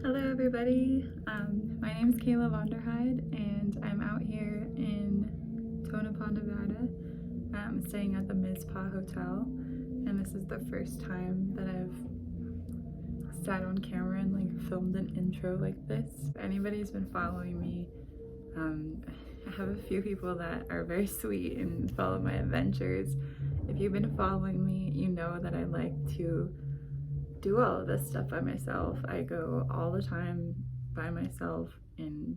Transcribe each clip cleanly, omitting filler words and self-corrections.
Hello everybody, my name is Kayla Vonderheide and I'm out here in Tonapah, Nevada, staying at the Mizpah Hotel, and this is the first time that I've sat on camera and like filmed an intro like this. If anybody's been following me, I have a few people that are very sweet and follow my adventures. If you've been following me, you know that I like to do all of this stuff by myself. I go all the time by myself in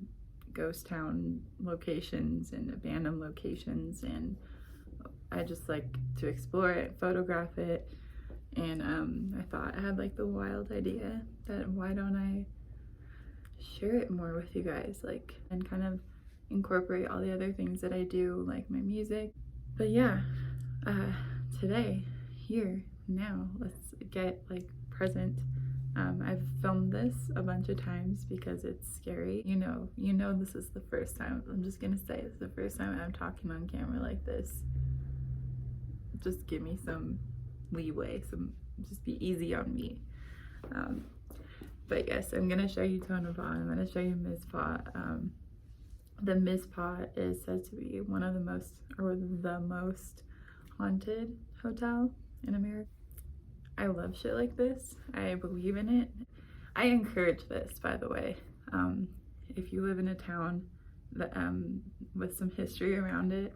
ghost town locations and abandoned locations, and I just like to explore it, photograph it, and I thought I had like the wild idea that why don't I share it more with you guys, like, and kind of incorporate all the other things that I do, like my music. But yeah, today, here, now, let's get like present. I've filmed this a bunch of times because it's scary. You know this is the first time. I'm just gonna say it's the first time I'm talking on camera like this. Just give me some leeway, just be easy on me. But yes, I'm gonna show you Tonopah. I'm gonna show you Mizpah. The Mizpah is said to be one of the most, or the most haunted hotel in America. I love shit like this. I believe in it. I encourage this, by the way. If you live in a town that, with some history around it,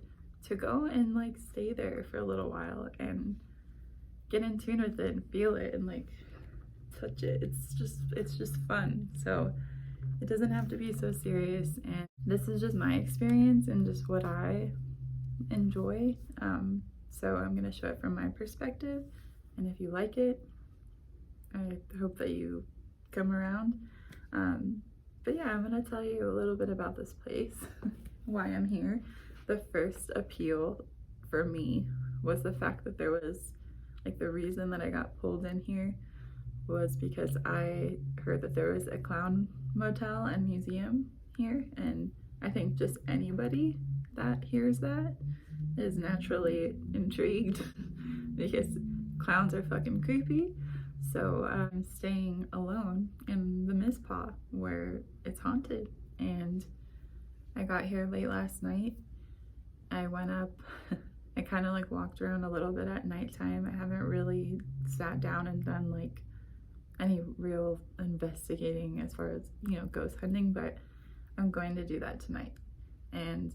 to go and like stay there for a little while and get in tune with it and feel it and like touch it. It's just fun. So it doesn't have to be so serious, and this is just my experience and just what I enjoy. So I'm gonna show it from my perspective, and if you like it, I hope that you come around. But yeah, I'm gonna tell you a little bit about this place, why I'm here. The first appeal for me was the fact that there was, like, the reason that I got pulled in here was because I heard that there was a clown motel and museum here, and I think just anybody that hears that is naturally intrigued because clowns are fucking creepy. So I'm staying alone in the Mizpah where it's haunted, and I got here late last night. I went up, I kind of like walked around a little bit at nighttime. I haven't really sat down and done like any real investigating as far as, you know, ghost hunting, but I'm going to do that tonight. And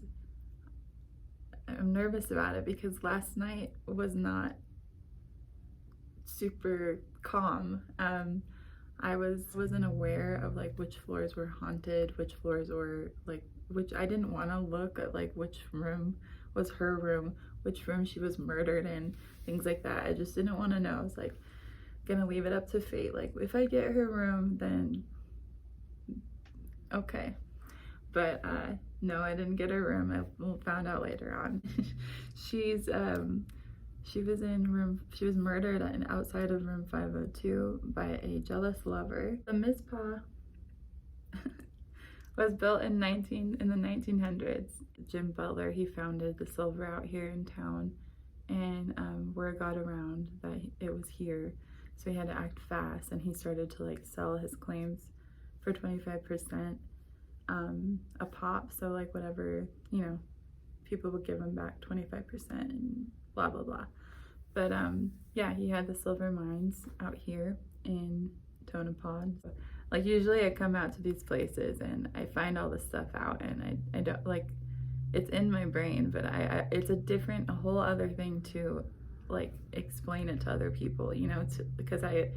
I'm nervous about it because last night was not super calm. I wasn't aware of like which floors were haunted, which floors were like, which I didn't want to look at, like which room was her room, which room she was murdered in, things like that. I just didn't want to know. I was like gonna leave it up to fate. Like if I get her room, then okay. But no, I didn't get her room. I found out later on. She was murdered outside of room 502 by a jealous lover. The Mizpah was built in the 1900s. Jim Butler, he founded the Silver out here in town, and word got around that it was here, so he had to act fast, and he started to like sell his claims for 25% a pop. So like whatever, you know, people would give him back 25% and blah blah blah. But yeah, he had the silver mines out here in Tonopah. Like usually I come out to these places and I find all this stuff out, and I don't like, it's in my brain, but it's a whole other thing to like explain it to other people, you know, because the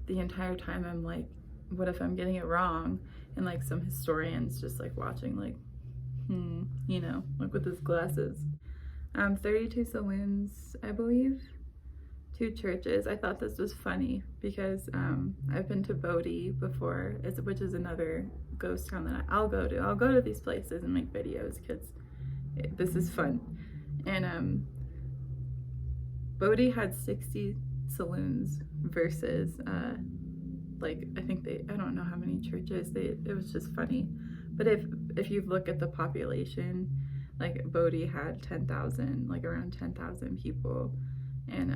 entire time I'm like, what if I'm getting it wrong? And like some historians just like watching like, you know, like with his glasses. 32 saloons, I believe, 2 churches. I thought this was funny because I've been to Bodie before, which is another ghost town that I'll go to. I'll go to these places and make videos because this is fun. And Bodie had 60 saloons versus like I don't know how many churches. It was just funny. But if you look at the population, like Bodie had 10,000, like around 10,000 people, and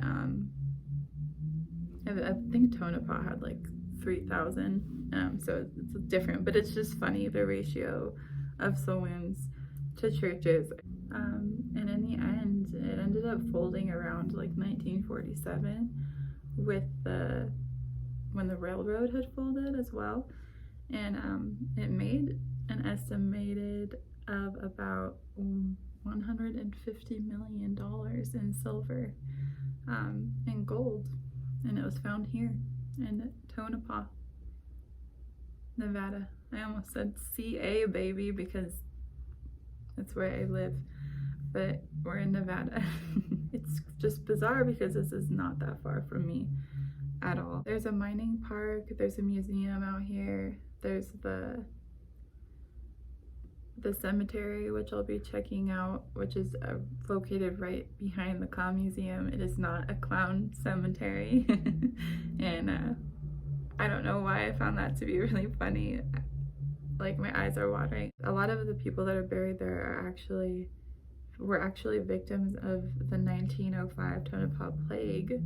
I think Tonopah had like 3,000. So it's different, but it's just funny, the ratio of saloons to churches. And in the end, it ended up folding around like 1947 with when the railroad had folded as well. And it made an estimated of about $150 million in silver and gold. And it was found here in Tonopah, Nevada. I almost said CA, baby, because that's where I live, but we're in Nevada. It's just bizarre because this is not that far from me at all. There's a mining park, there's a museum out here, there's the cemetery, which I'll be checking out, which is located right behind the clown museum. It is not a clown cemetery. And I don't know why I found that to be really funny. Like, my eyes are watering. A lot of the people that are buried there were actually victims of the 1905 Tonopah plague,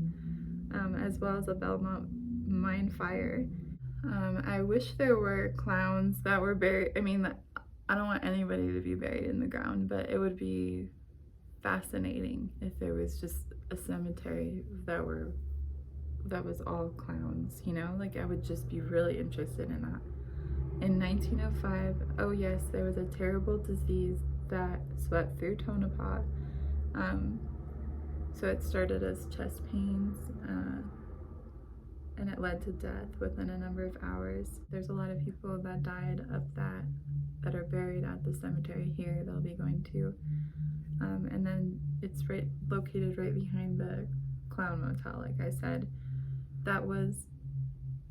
as well as the Belmont mine fire. I wish there were clowns that were buried. I mean, I don't want anybody to be buried in the ground, but it would be fascinating if there was just a cemetery that was all clowns, you know? Like, I would just be really interested in that. In 1905, oh yes, there was a terrible disease that swept through Tonopah. So it started as chest pains, and it led to death within a number of hours. There's a lot of people that died of that are buried at the cemetery here they'll be going to. And then it's located right behind the Clown Motel, like I said. That was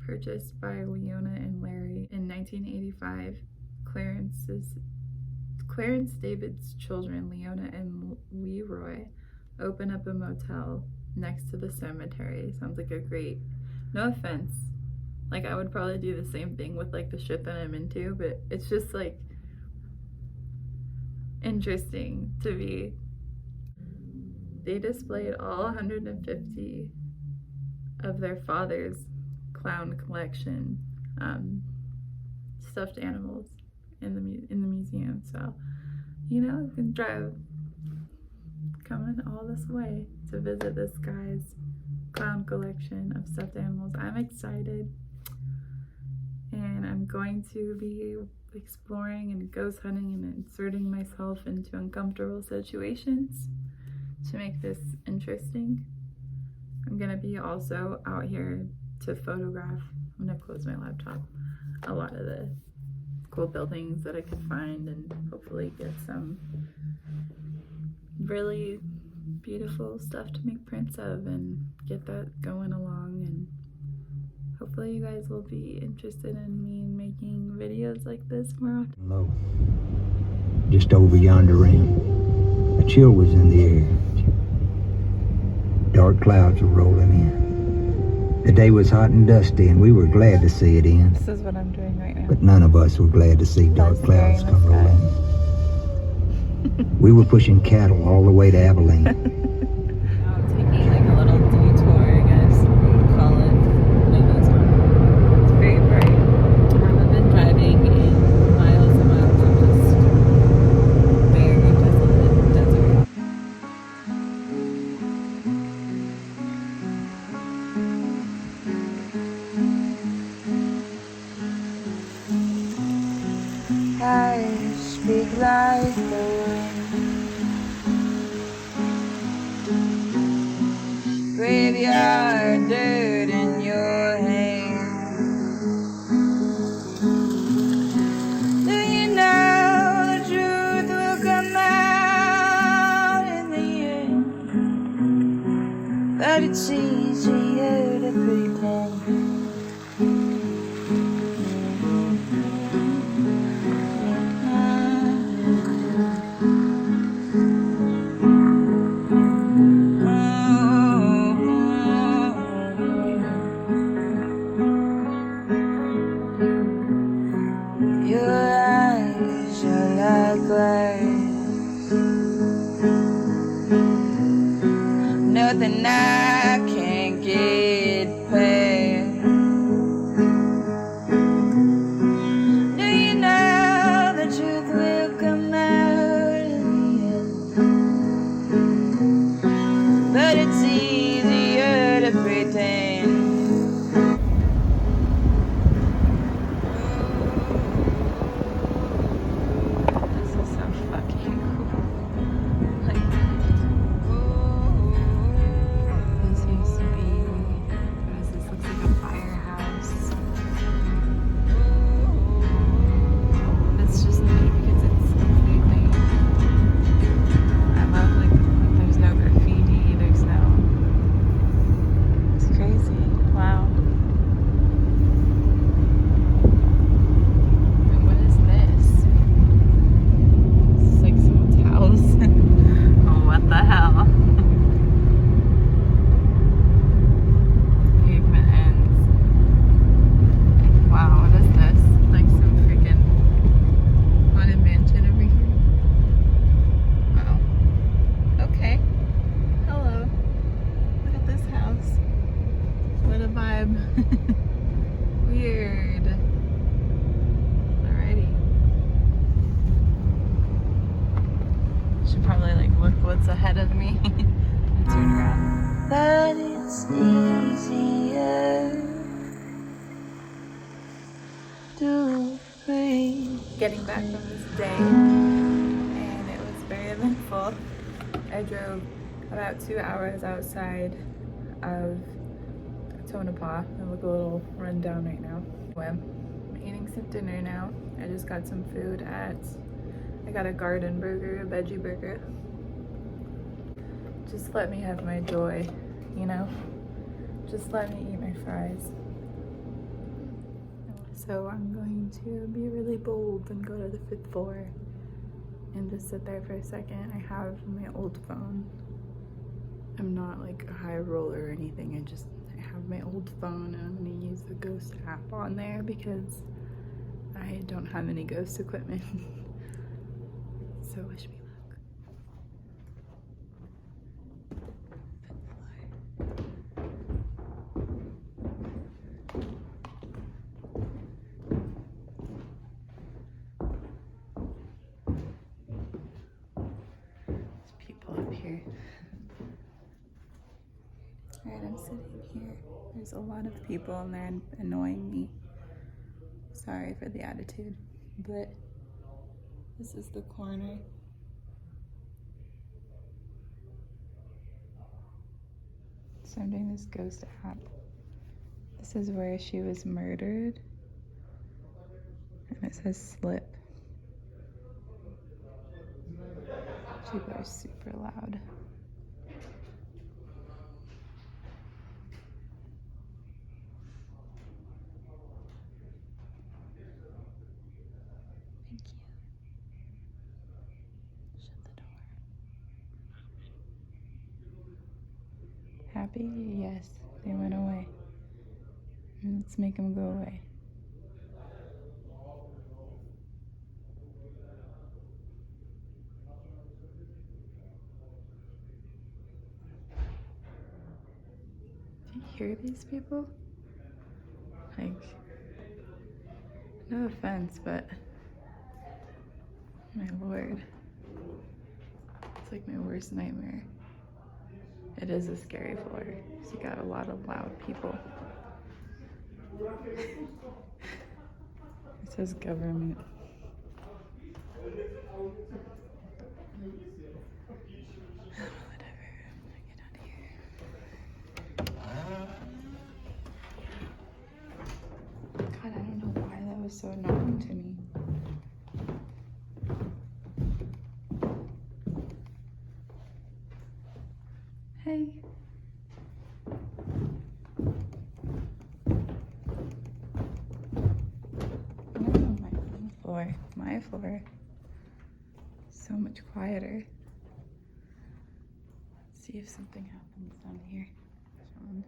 purchased by Leona and Larry in 1985. Clarence David's children, Leona and Leroy, open up a motel next to the cemetery. Sounds like a great, no offense, like I would probably do the same thing with like the shit that I'm into, but it's just like interesting to be. They displayed all 150 of their father's clown collection, stuffed animals in the museum. So, you know, you can drive coming all this way to visit this guy's clown collection of stuffed animals. I'm excited, and I'm going to be exploring and ghost hunting and inserting myself into uncomfortable situations to make this interesting. I'm gonna be also out here to photograph. I'm gonna close my laptop. A lot of the cool buildings that I could find, and hopefully get some really beautiful stuff to make prints of and get that going along. And hopefully you guys will be interested in me making videos like this more often. Low, just over yonder rim, a chill was in the air. Dark clouds were rolling in. The day was hot and dusty, and we were glad to see it end. This is what I'm doing right now. But none of us were glad to see dark clouds come rolling in. We were pushing cattle all the way to Abilene. Now I'm taking like a little detour, I guess you'd call it. Look at this one. It's very bright. I haven't been driving in miles and miles of just very desolate desert. I speak like the wind, graveyard dirt in your hand. Do you know the truth will come out in the end? But it's easier to pretend. Nothing I can't get past. Weird. Alrighty. Should probably like look what's ahead of me and turn around. But it's easier to breathe. Getting back from this day, and it was very eventful. I drove about 2 hours outside of Tonopah. I look a little run down right now. I'm eating some dinner now. I just got some food I got a garden burger, a veggie burger. Just let me have my joy, you know? Just let me eat my fries. So I'm going to be really bold and go to the 5th floor and just sit there for a second. I have my old phone. I'm not like a high roller or anything. I have my old phone, and I'm gonna use the Ghost app on there because I don't have any Ghost equipment. So wish me luck. There's people up here. Alright, I'm sitting here. There's a lot of people and they're annoying me. Sorry for the attitude, but this is the corner. So I'm doing this Ghost app. This is where she was murdered. And it says slip. People are super loud. Thank you. Shut the door. Happy? Yes, they went away. Let's make them go away. Do you hear these people? Like, no offense, but my lord. It's like my worst nightmare. It is a scary floor. So you got a lot of loud people. It says government. Whatever. I'm gonna get out of here. God, I don't know why that was so annoying to me. Hey. My floor. So much quieter. Let's see if something happens down here. Sean.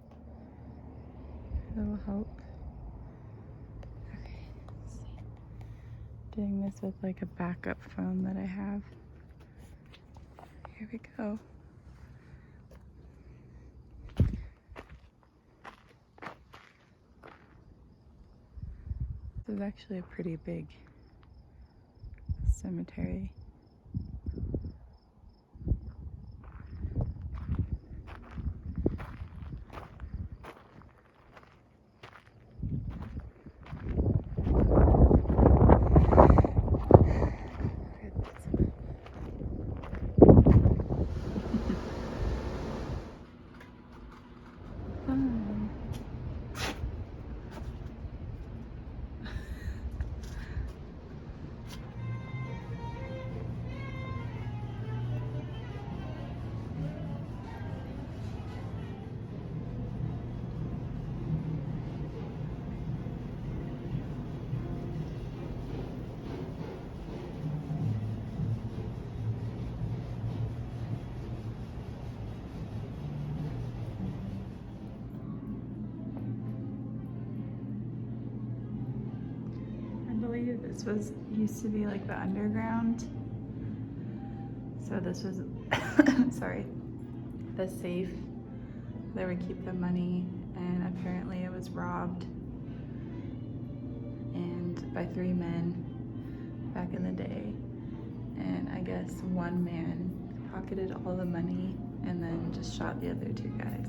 That'll help. Okay, let's see. Doing this with like a backup phone that I have. Here we go. This is actually a pretty big cemetery. This used to be like the underground. So this was, sorry, the safe that would keep the money and apparently it was robbed and by 3 men back in the day. And I guess one man pocketed all the money and then just shot the other 2 guys.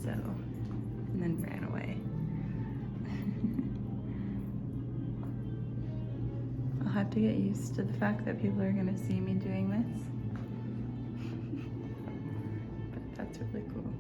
So, and then ran away. I'll have to get used to the fact that people are gonna see me doing this. But that's really cool.